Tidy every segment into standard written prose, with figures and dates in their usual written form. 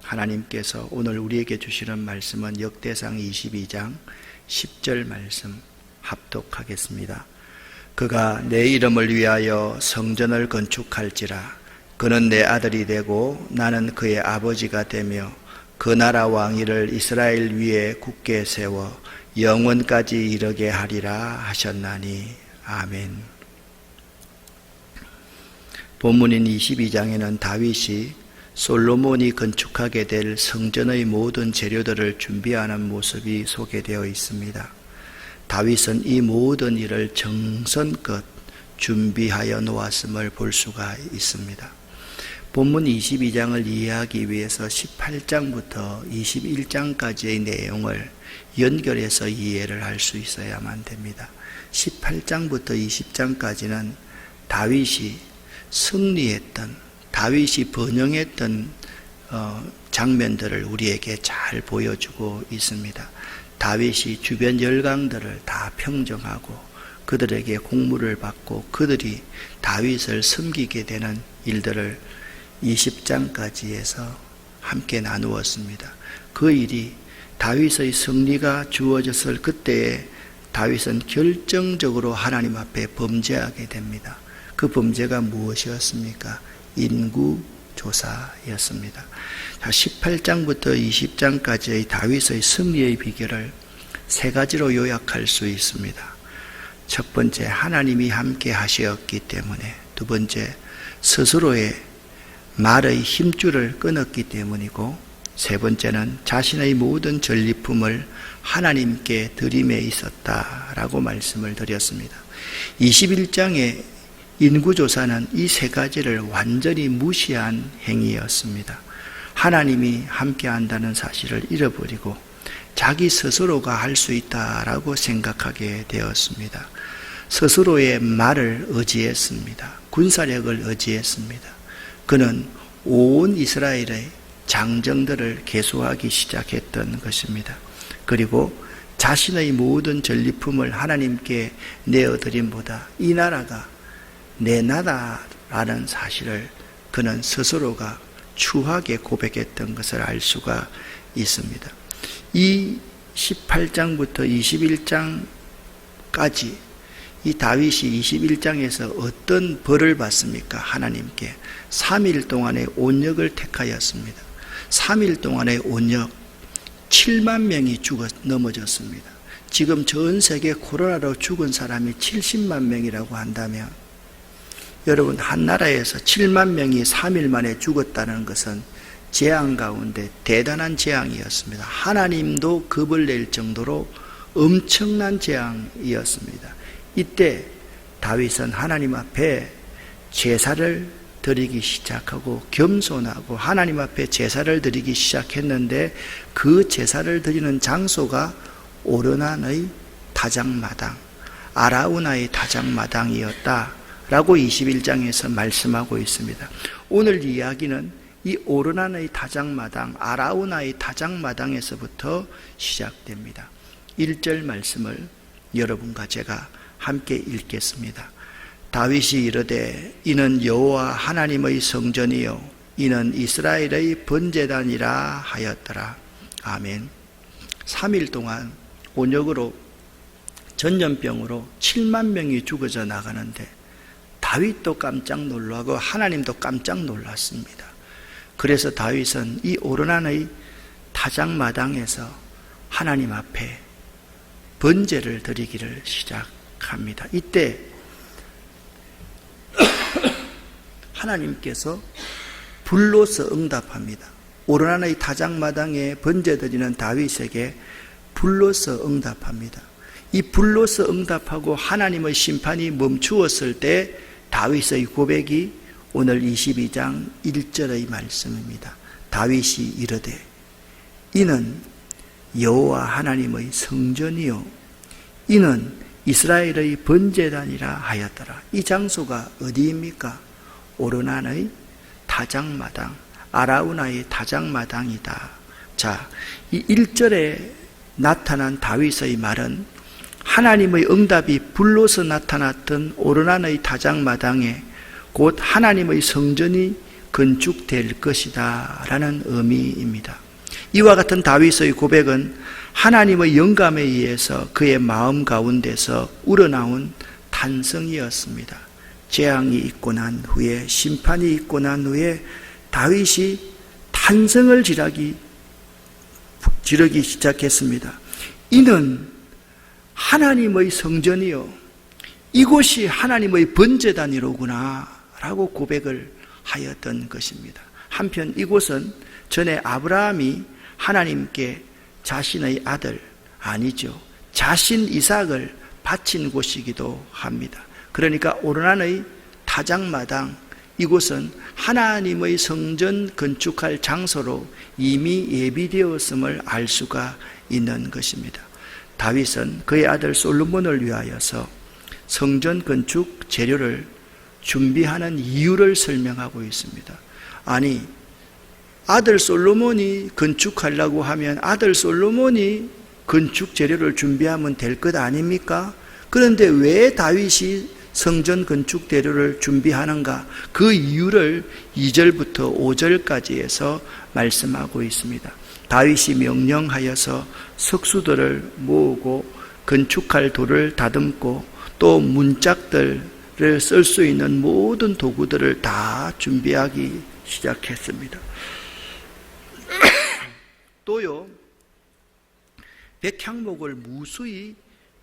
하나님께서 오늘 우리에게 주시는 말씀은 역대상 22장 10절 말씀 합독하겠습니다. 그가 내 이름을 위하여 성전을 건축할지라. 그는 내 아들이 되고 나는 그의 아버지가 되며 그 나라 왕위를 이스라엘 위에 굳게 세워 영원까지 이르게 하리라 하셨나니. 아멘. 본문인 22장에는 다윗이 솔로몬이 건축하게 될 성전의 모든 재료들을 준비하는 모습이 소개되어 있습니다. 다윗은 이 모든 일을 정성껏 준비하여 놓았음을 볼 수가 있습니다. 본문 22장을 이해하기 위해서 18장부터 21장까지의 내용을 연결해서 이해를 할 수 있어야만 됩니다. 18장부터 20장까지는 다윗이 승리했던, 다윗이 번영했던 장면들을 우리에게 잘 보여주고 있습니다. 다윗이 주변 열강들을 다 평정하고 그들에게 공물을 받고 그들이 다윗을 섬기게 되는 일들을 20장까지 해서 함께 나누었습니다. 그 일이 다윗의 승리가 주어졌을 그때에 다윗은 결정적으로 하나님 앞에 범죄하게 됩니다. 그 범죄가 무엇이었습니까? 인구조사였습니다. 18장부터 20장까지의 다윗의 승리의 비결을 세 가지로 요약할 수 있습니다. 첫 번째, 하나님이 함께 하셨기 때문에. 두 번째, 스스로의 말의 힘줄을 끊었기 때문이고, 세 번째는 자신의 모든 전리품을 하나님께 드림에 있었다라고 말씀을 드렸습니다. 21장의 인구조사는 이 세 가지를 완전히 무시한 행위였습니다. 하나님이 함께 한다는 사실을 잃어버리고 자기 스스로가 할 수 있다라고 생각하게 되었습니다. 스스로의 말을 의지했습니다. 군사력을 의지했습니다. 그는 온 이스라엘의 장정들을 계수하기 시작했던 것입니다. 그리고 자신의 모든 전리품을 하나님께 내어드림보다 이 나라가 내 나라라는 사실을 그는 스스로가 추하게 고백했던 것을 알 수가 있습니다. 이 18장부터 21장까지 이 다윗이 21장에서 어떤 벌을 받습니까? 하나님께 3일 동안의 온역을 택하였습니다. 3일 동안의 온역 7만 명이 넘어졌습니다. 지금 전 세계 코로나로 죽은 사람이 70만 명이라고 한다면 여러분, 한 나라에서 7만 명이 3일 만에 죽었다는 것은 재앙 가운데 대단한 재앙이었습니다. 하나님도 겁을 낼 정도로 엄청난 재앙이었습니다. 이때 다윗은 하나님 앞에 제사를 드리기 시작하고 겸손하고 하나님 앞에 제사를 드리기 시작했는데 그 제사를 드리는 장소가 오르난의 다장마당, 아라우나의 다장마당이었다 라고 21장에서 말씀하고 있습니다. 오늘 이야기는 이 오르난의 다장마당, 아라우나의 다장마당에서부터 시작됩니다. 1절 말씀을 여러분과 제가 함께 읽겠습니다. 다윗이 이르되 이는 여호와 하나님의 성전이요 이는 이스라엘의 번제단이라 하였더라. 아멘. 3일 동안 온역으로 전염병으로 7만 명이 죽어져 나가는데 다윗도 깜짝 놀라고 하나님도 깜짝 놀랐습니다. 그래서 다윗은 이 오르난의 타작마당에서 하나님 앞에 번제를 드리기를 시작합니다. 이때 하나님께서 불로서 응답합니다. 오르난의 타작마당에 번제 드리는 다윗에게 불로서 응답합니다. 이 불로서 응답하고 하나님의 심판이 멈추었을 때 다윗의 고백이 오늘 22장 1절의 말씀입니다. 다윗이 이르되 이는 여호와 하나님의 성전이요 이는 이스라엘의 번제단이라 하였더라. 이 장소가 어디입니까? 오르난의 타작마당, 아라우나의 타작마당이다. 자, 이 1절에 나타난 다윗의 말은 하나님의 응답이 불로서 나타났던 오르난의 타작마당에 곧 하나님의 성전이 건축될 것이다 라는 의미입니다. 이와 같은 다윗의 고백은 하나님의 영감에 의해서 그의 마음 가운데서 우러나온 탄성이었습니다. 재앙이 있고 난 후에, 심판이 있고 난 후에 다윗이 탄성을 지르기 시작했습니다. 이는 하나님의 성전이요, 이곳이 하나님의 번제단이로구나 라고 고백을 하였던 것입니다. 한편 이곳은 전에 아브라함이 하나님께 자신의 아들, 아니죠, 자신 이삭을 바친 곳이기도 합니다. 그러니까 오르난의 타작마당, 이곳은 하나님의 성전 건축할 장소로 이미 예비되었음을 알 수가 있는 것입니다. 다윗은 그의 아들 솔로몬을 위하여서 성전 건축 재료를 준비하는 이유를 설명하고 있습니다. 아니, 아들 솔로몬이 건축하려고 하면 아들 솔로몬이 건축 재료를 준비하면 될 것 아닙니까? 그런데 왜 다윗이 성전 건축 재료를 준비하는가? 그 이유를 2절부터 5절까지 해서 말씀하고 있습니다. 다윗이 명령하여서 석수들을 모으고 건축할 돌을 다듬고 또 문짝들을 쓸 수 있는 모든 도구들을 다 준비하기 시작했습니다. 또요, 백향목을 무수히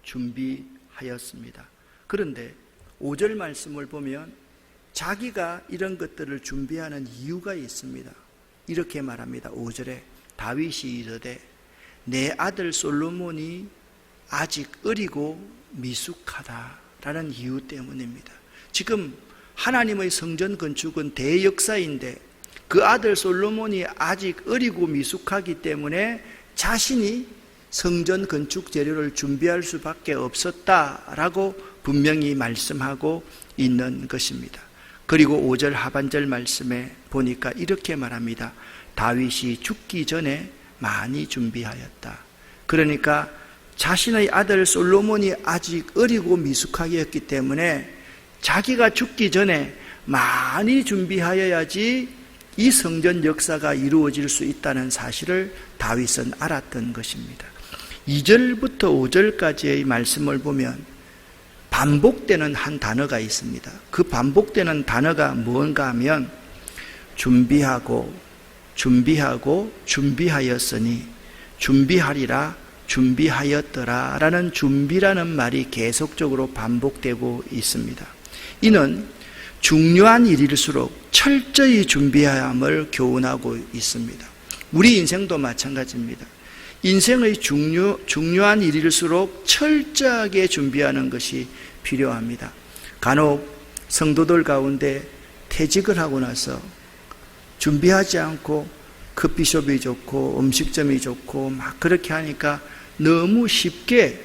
준비하였습니다. 그런데 5절 말씀을 보면 자기가 이런 것들을 준비하는 이유가 있습니다. 이렇게 말합니다. 5절에 다윗이 이르되 내 아들 솔로몬이 아직 어리고 미숙하다라는 이유 때문입니다. 지금 하나님의 성전 건축은 대역사인데 그 아들 솔로몬이 아직 어리고 미숙하기 때문에 자신이 성전 건축 재료를 준비할 수밖에 없었다라고 분명히 말씀하고 있는 것입니다. 그리고 5절 하반절 말씀에 보니까 이렇게 말합니다. 다윗이 죽기 전에 많이 준비하였다. 그러니까 자신의 아들 솔로몬이 아직 어리고 미숙하였기 때문에 자기가 죽기 전에 많이 준비하여야지 이 성전 역사가 이루어질 수 있다는 사실을 다윗은 알았던 것입니다. 2절부터 5절까지의 말씀을 보면 반복되는 한 단어가 있습니다. 그 반복되는 단어가 뭔가 하면 준비하고 준비하였으니 준비하리라 준비하였더라 라는 준비라는 말이 계속적으로 반복되고 있습니다. 이는 중요한 일일수록 철저히 준비해야 함을 교훈하고 있습니다. 우리 인생도 마찬가지입니다. 인생의 중요한 일일수록 철저하게 준비하는 것이 필요합니다. 간혹 성도들 가운데 퇴직을 하고 나서 준비하지 않고 커피숍이 좋고 음식점이 좋고 막 그렇게 하니까 너무 쉽게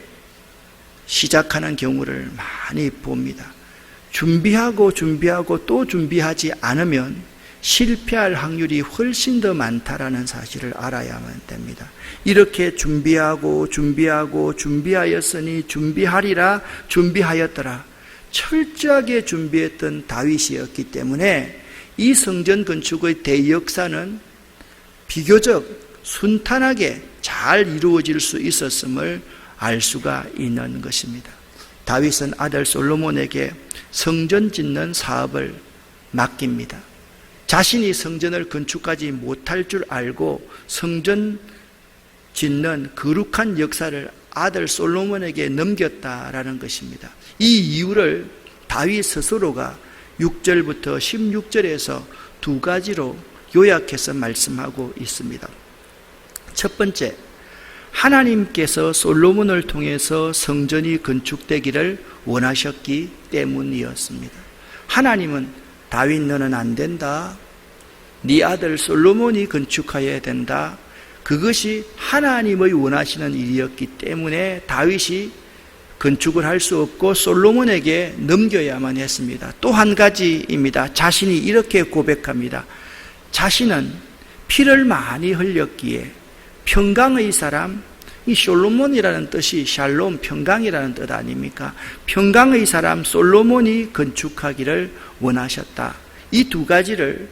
시작하는 경우를 많이 봅니다. 준비하고 또 준비하지 않으면 실패할 확률이 훨씬 더 많다라는 사실을 알아야만 됩니다. 이렇게 준비하였으니 준비하리라 준비하였더라 철저하게 준비했던 다윗이었기 때문에 이 성전 건축의 대역사는 비교적 순탄하게 잘 이루어질 수 있었음을 알 수가 있는 것입니다. 다윗은 아들 솔로몬에게 성전 짓는 사업을 맡깁니다. 자신이 성전을 건축하지 못할 줄 알고 성전 짓는 거룩한 역사를 아들 솔로몬에게 넘겼다라는 것입니다. 이 이유를 다윗 스스로가 6절부터 16절에서 두 가지로 요약해서 말씀하고 있습니다. 첫 번째, 하나님께서 솔로몬을 통해서 성전이 건축되기를 원하셨기 때문이었습니다. 하나님은 다윗 너는 안 된다. 네 아들 솔로몬이 건축하여야 된다. 그것이 하나님의 원하시는 일이었기 때문에 다윗이 건축을 할 수 없고 솔로몬에게 넘겨야만 했습니다. 또 한 가지입니다. 자신이 이렇게 고백합니다. 자신은 피를 많이 흘렸기에 평강의 사람, 이 솔로몬이라는 뜻이 샬롬, 평강이라는 뜻 아닙니까? 평강의 사람 솔로몬이 건축하기를 원하셨다. 이 두 가지를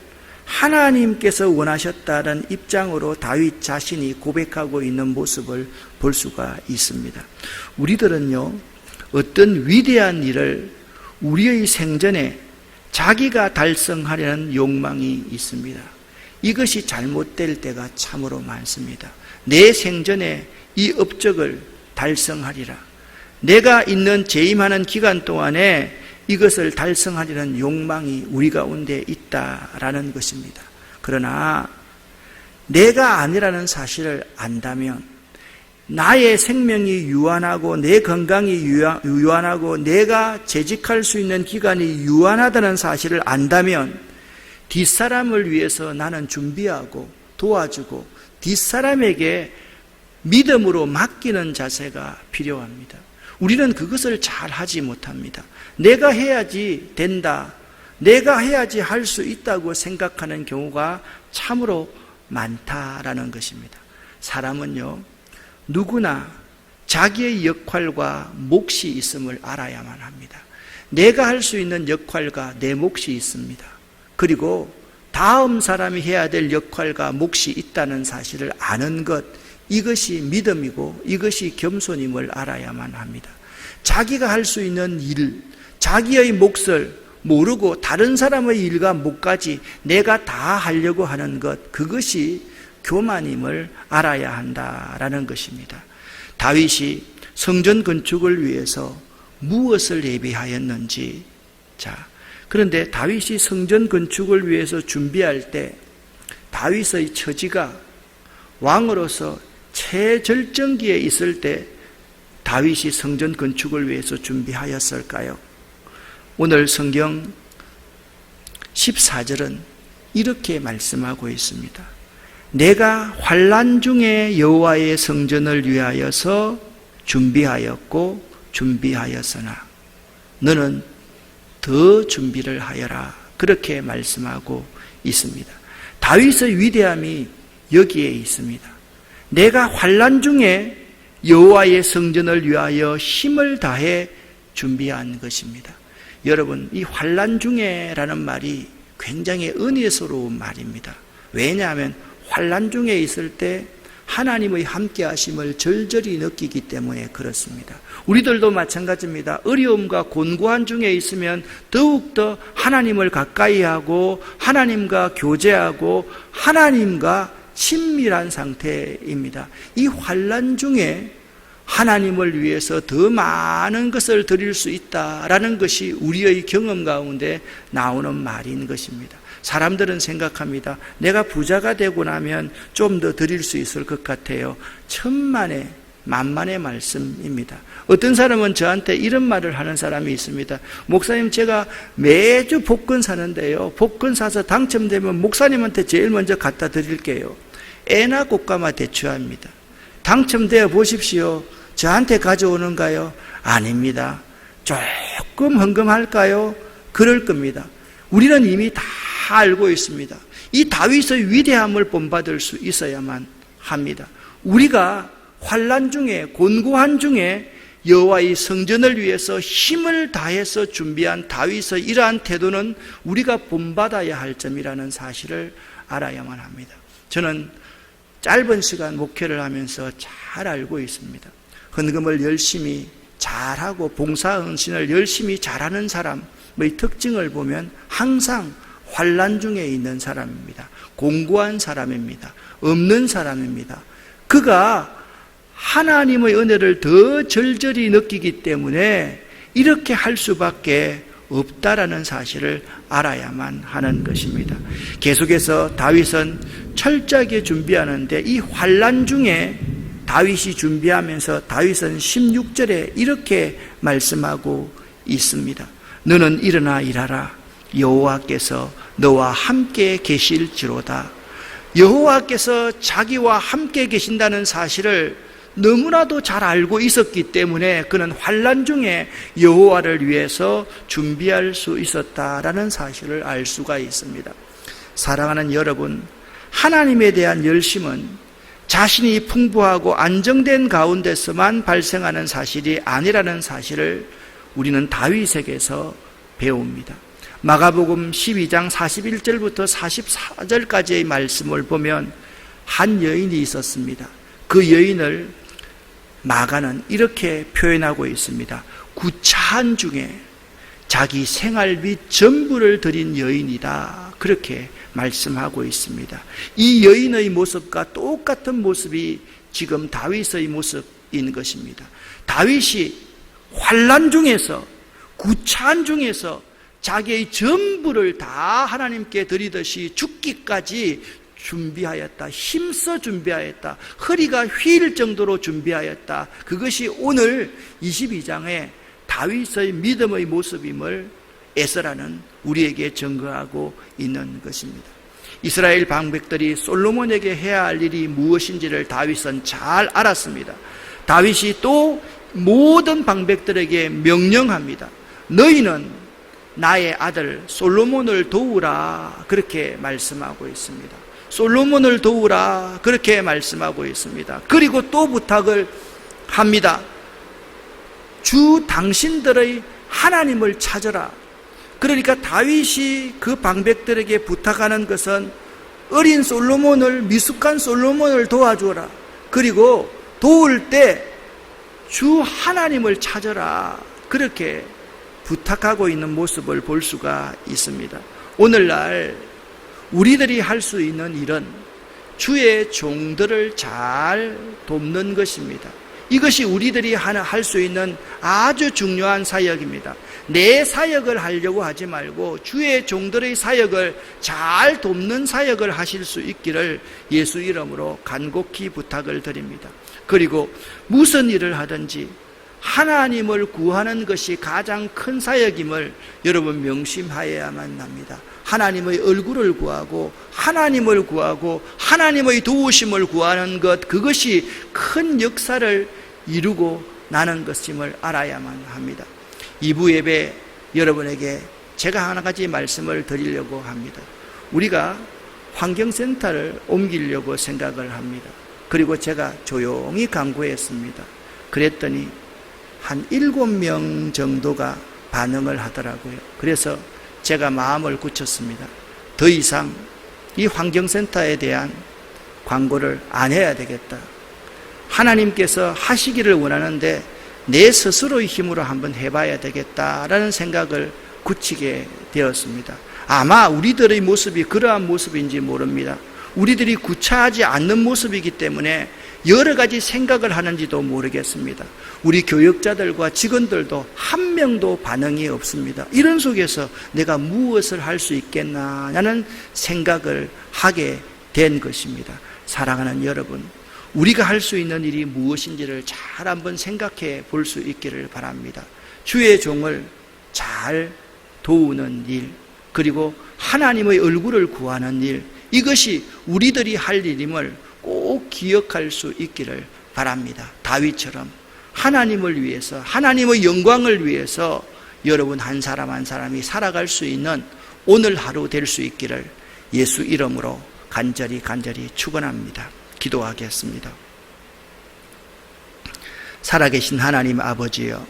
하나님께서 원하셨다는 입장으로 다윗 자신이 고백하고 있는 모습을 볼 수가 있습니다. 우리들은요, 어떤 위대한 일을 우리의 생전에 자기가 달성하려는 욕망이 있습니다. 이것이 잘못될 때가 참으로 많습니다. 내 생전에 이 업적을 달성하리라. 내가 있는 재임하는 기간 동안에 이것을 달성하려는 욕망이 우리 가운데 있다라는 것입니다. 그러나 내가 아니라는 사실을 안다면, 나의 생명이 유한하고 내 건강이 유한하고 내가 재직할 수 있는 기간이 유한하다는 사실을 안다면 뒷사람을 위해서 나는 준비하고 도와주고 뒷사람에게 믿음으로 맡기는 자세가 필요합니다. 우리는 그것을 잘 하지 못합니다. 내가 해야지 된다, 내가 해야지 할 수 있다고 생각하는 경우가 참으로 많다라는 것입니다. 사람은요, 누구나 자기의 역할과 몫이 있음을 알아야만 합니다. 내가 할 수 있는 역할과 내 몫이 있습니다. 그리고 다음 사람이 해야 될 역할과 몫이 있다는 사실을 아는 것, 이것이 믿음이고 이것이 겸손임을 알아야만 합니다. 자기가 할 수 있는 일, 자기의 몫을 모르고 다른 사람의 일과 몫까지 내가 다 하려고 하는 것, 그것이 교만임을 알아야 한다라는 것입니다. 다윗이 성전 건축을 위해서 무엇을 예비하였는지, 그런데 다윗이 성전 건축을 위해서 준비할 때 다윗의 처지가 왕으로서 최절정기에 있을 때 다윗이 성전 건축을 위해서 준비하였을까요? 오늘 성경 14절은 이렇게 말씀하고 있습니다. 내가 환난 중에 여호와의 성전을 위하여서 준비하였고 준비하였으나 너는 더 준비를 하여라. 그렇게 말씀하고 있습니다. 다윗의 위대함이 여기에 있습니다. 내가 환난 중에 여호와의 성전을 위하여 힘을 다해 준비한 것입니다. 여러분, 이 환난 중에라는 말이 굉장히 은혜스러운 말입니다. 왜냐하면 환난 중에 있을 때 하나님의 함께 하심을 절절히 느끼기 때문에 그렇습니다. 우리들도 마찬가지입니다. 어려움과 곤고한 중에 있으면 더욱더 하나님을 가까이 하고 하나님과 교제하고 하나님과 친밀한 상태입니다. 이 환난 중에 하나님을 위해서 더 많은 것을 드릴 수 있다라는 것이 우리의 경험 가운데 나오는 말인 것입니다. 사람들은 생각합니다. 내가 부자가 되고 나면 좀 더 드릴 수 있을 것 같아요. 천만의 만만의 말씀입니다. 어떤 사람은 저한테 이런 말을 하는 사람이 있습니다. 목사님, 제가 매주 복권 사는데요, 복권 사서 당첨되면 목사님한테 제일 먼저 갖다 드릴게요. 애나 꽃가마 대추합니다. 당첨되어 보십시오. 저한테 가져오는가요? 아닙니다. 조금 헌금할까요? 그럴 겁니다. 우리는 이미 다 알고 있습니다. 이 다윗의 위대함을 본받을 수 있어야만 합니다. 우리가 환난 중에, 곤고한 중에 여호와의 성전을 위해서 힘을 다해서 준비한 다윗의 이러한 태도는 우리가 본받아야 할 점이라는 사실을 알아야만 합니다. 저는 짧은 시간 목회를 하면서 잘 알고 있습니다. 헌금을 열심히 잘하고 봉사헌신을 열심히 잘하는 사람의 특징을 보면 항상 환난 중에 있는 사람입니다. 공고한 사람입니다. 없는 사람입니다. 그가 하나님의 은혜를 더 절절히 느끼기 때문에 이렇게 할 수밖에 없다라는 사실을 알아야만 하는 것입니다. 계속해서 다윗은 철저하게 준비하는데 이 환난 중에 다윗이 준비하면서 다윗은 16절에 이렇게 말씀하고 있습니다. 너는 일어나 일하라. 여호와께서 너와 함께 계실지로다. 여호와께서 자기와 함께 계신다는 사실을 너무나도 잘 알고 있었기 때문에 그는 환난 중에 여호와를 위해서 준비할 수 있었다라는 사실을 알 수가 있습니다. 사랑하는 여러분, 하나님에 대한 열심은 자신이 풍부하고 안정된 가운데서만 발생하는 사실이 아니라는 사실을 우리는 다윗에게서 배웁니다. 마가복음 12장 41절부터 44절까지의 말씀을 보면 한 여인이 있었습니다. 그 여인을 마가는 이렇게 표현하고 있습니다. 구차한 중에 자기 생활비 전부를 드린 여인이다. 그렇게 말씀하고 있습니다. 이 여인의 모습과 똑같은 모습이 지금 다윗의 모습인 것입니다. 다윗이 환난 중에서, 구차한 중에서 자기의 전부를 다 하나님께 드리듯이 죽기까지 준비하였다. 힘써 준비하였다. 허리가 휘일 정도로 준비하였다. 그것이 오늘 22장에 다윗의 믿음의 모습임을 에스라는 우리에게 증거하고 있는 것입니다. 이스라엘 방백들이 솔로몬에게 해야 할 일이 무엇인지를 다윗은 잘 알았습니다. 다윗이 또 모든 방백들에게 명령합니다. 너희는 나의 아들 솔로몬을 도우라. 그렇게 말씀하고 있습니다. 솔로몬을 도우라. 그렇게 말씀하고 있습니다. 그리고 또 부탁을 합니다. 주 당신들의 하나님을 찾으라. 그러니까 다윗이 그 방백들에게 부탁하는 것은 어린 솔로몬을, 미숙한 솔로몬을 도와주라. 그리고 도울 때 주 하나님을 찾으라. 그렇게 부탁하고 있는 모습을 볼 수가 있습니다. 오늘날 우리들이 할 수 있는 일은 주의 종들을 잘 돕는 것입니다. 이것이 우리들이 할 수 있는 아주 중요한 사역입니다. 내 사역을 하려고 하지 말고 주의 종들의 사역을 잘 돕는 사역을 하실 수 있기를 예수 이름으로 간곡히 부탁을 드립니다. 그리고 무슨 일을 하든지 하나님을 구하는 것이 가장 큰 사역임을 여러분 명심하여야만 합니다. 하나님의 얼굴을 구하고 하나님을 구하고 하나님의 도우심을 구하는 것, 그것이 큰 역사를 이루고 나는 것임을 알아야만 합니다. 2부 예배 여러분에게 제가 한 가지 말씀을 드리려고 합니다. 우리가 환경센터를 옮기려고 생각을 합니다. 그리고 제가 조용히 간구했습니다. 그랬더니 한 7명 정도가 반응을 하더라고요. 그래서 제가 마음을 굳혔습니다. 더 이상 이 환경센터에 대한 광고를 안 해야 되겠다. 하나님께서 하시기를 원하는데 내 스스로의 힘으로 한번 해봐야 되겠다라는 생각을 굳히게 되었습니다. 아마 우리들의 모습이 그러한 모습인지 모릅니다. 우리들이 구차하지 않는 모습이기 때문에 여러 가지 생각을 하는지도 모르겠습니다. 우리 교역자들과 직원들도 한 명도 반응이 없습니다. 이런 속에서 내가 무엇을 할 수 있겠나라는 생각을 하게 된 것입니다. 사랑하는 여러분, 우리가 할 수 있는 일이 무엇인지를 잘 한번 생각해 볼 수 있기를 바랍니다. 주의 종을 잘 도우는 일, 그리고 하나님의 얼굴을 구하는 일, 이것이 우리들이 할 일임을 꼭 기억할 수 있기를 바랍니다. 다윗처럼 하나님을 위해서, 하나님의 영광을 위해서 여러분 한 사람 한 사람이 살아갈 수 있는 오늘 하루 될 수 있기를 예수 이름으로 간절히 축원합니다. 기도하겠습니다. 살아계신 하나님 아버지여,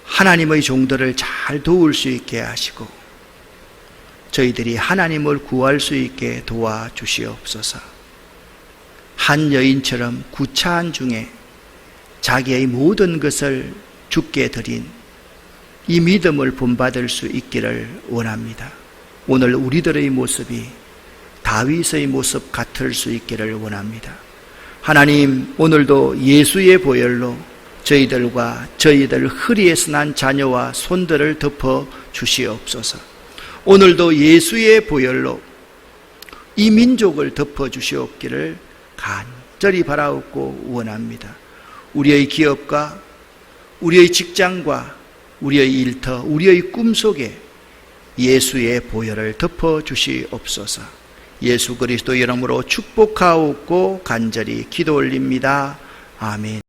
하나님의 종들을 잘 도울 수 있게 하시고 저희들이 하나님을 구할 수 있게 도와주시옵소서. 한 여인처럼 구차한 중에 자기의 모든 것을 주께 드린 이 믿음을 본받을 수 있기를 원합니다. 오늘 우리들의 모습이 다윗의 모습 같을 수 있기를 원합니다. 하나님, 오늘도 예수의 보혈로 저희들과 저희들 허리에서 난 자녀와 손들을 덮어 주시옵소서. 오늘도 예수의 보혈로 이 민족을 덮어 주시옵기를 간절히 바라옵고 원합니다. 우리의 기업과 우리의 직장과 우리의 일터, 우리의 꿈속에 예수의 보혈을 덮어 주시옵소서. 예수 그리스도 이름으로 축복하옵고 간절히 기도 올립니다. 아멘.